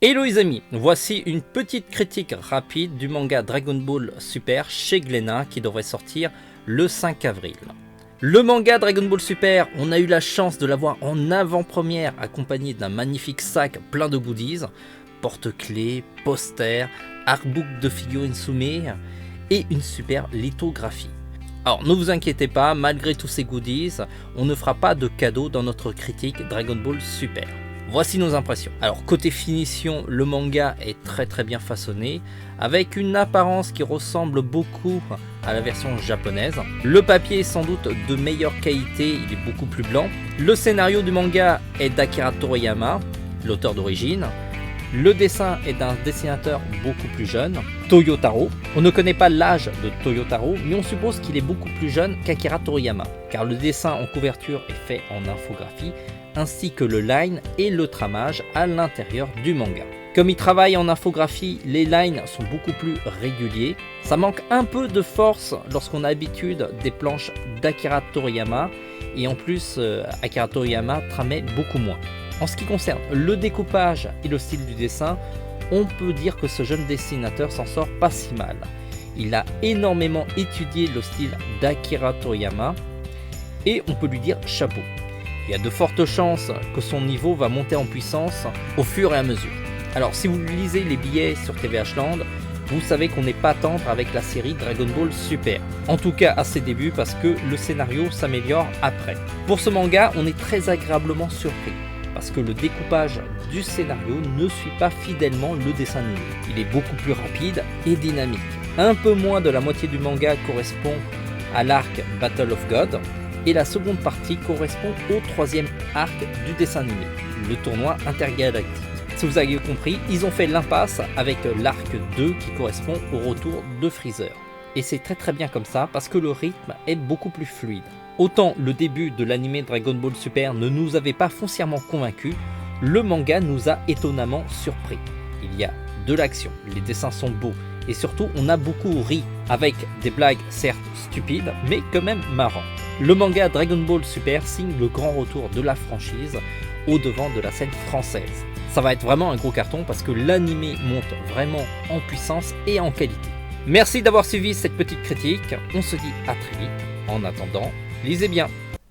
Hello les amis, voici une petite critique rapide du manga Dragon Ball Super chez Glénat qui devrait sortir le 5 avril. Le manga Dragon Ball Super, on a eu la chance de l'avoir en avant-première accompagné d'un magnifique sac plein de goodies, porte-clés, posters, artbook de figurines Soumé et une super lithographie. Alors ne vous inquiétez pas, malgré tous ces goodies, on ne fera pas de cadeau dans notre critique Dragon Ball Super. Voici nos impressions. Alors côté finition, le manga est très bien façonné, avec une apparence qui ressemble beaucoup à la version japonaise. Le papier est sans doute de meilleure qualité, il est beaucoup plus blanc. Le scénario du manga est d'Akira Toriyama, l'auteur d'origine. Le dessin est d'un dessinateur beaucoup plus jeune, Toyotaro. On ne connaît pas l'âge de Toyotaro, mais on suppose qu'il est beaucoup plus jeune qu'Akira Toriyama, car le dessin en couverture est fait en infographie, ainsi que le line et le tramage à l'intérieur du manga. Comme il travaille en infographie, les lines sont beaucoup plus réguliers. Ça manque un peu de force lorsqu'on a l'habitude des planches d'Akira Toriyama, et en plus Akira Toriyama tramait beaucoup moins. En ce qui concerne le découpage et le style du dessin, on peut dire que ce jeune dessinateur s'en sort pas si mal. Il a énormément étudié le style d'Akira Toriyama et on peut lui dire chapeau. Il y a de fortes chances que son niveau va monter en puissance au fur et à mesure. Alors si vous lisez les billets sur TVH Land, vous savez qu'on n'est pas tendre avec la série Dragon Ball Super. En tout cas à ses débuts parce que le scénario s'améliore après. Pour ce manga, on est très agréablement surpris, parce que le découpage du scénario ne suit pas fidèlement le dessin animé. Il est beaucoup plus rapide et dynamique. Un peu moins de la moitié du manga correspond à l'arc Battle of God, et la seconde partie correspond au troisième arc du dessin animé, le tournoi intergalactique. Si vous avez compris, ils ont fait l'impasse avec l'arc 2 qui correspond au retour de Freezer. Et c'est très bien comme ça parce que le rythme est beaucoup plus fluide. Autant le début de l'anime Dragon Ball Super ne nous avait pas foncièrement convaincus, le manga nous a étonnamment surpris. Il y a de l'action, les dessins sont beaux et surtout on a beaucoup ri, avec des blagues certes stupides mais quand même marrantes. Le manga Dragon Ball Super signe le grand retour de la franchise au devant de la scène française. Ça va être vraiment un gros carton parce que l'anime monte vraiment en puissance et en qualité. Merci d'avoir suivi cette petite critique, on se dit à très vite. En attendant, lisez bien.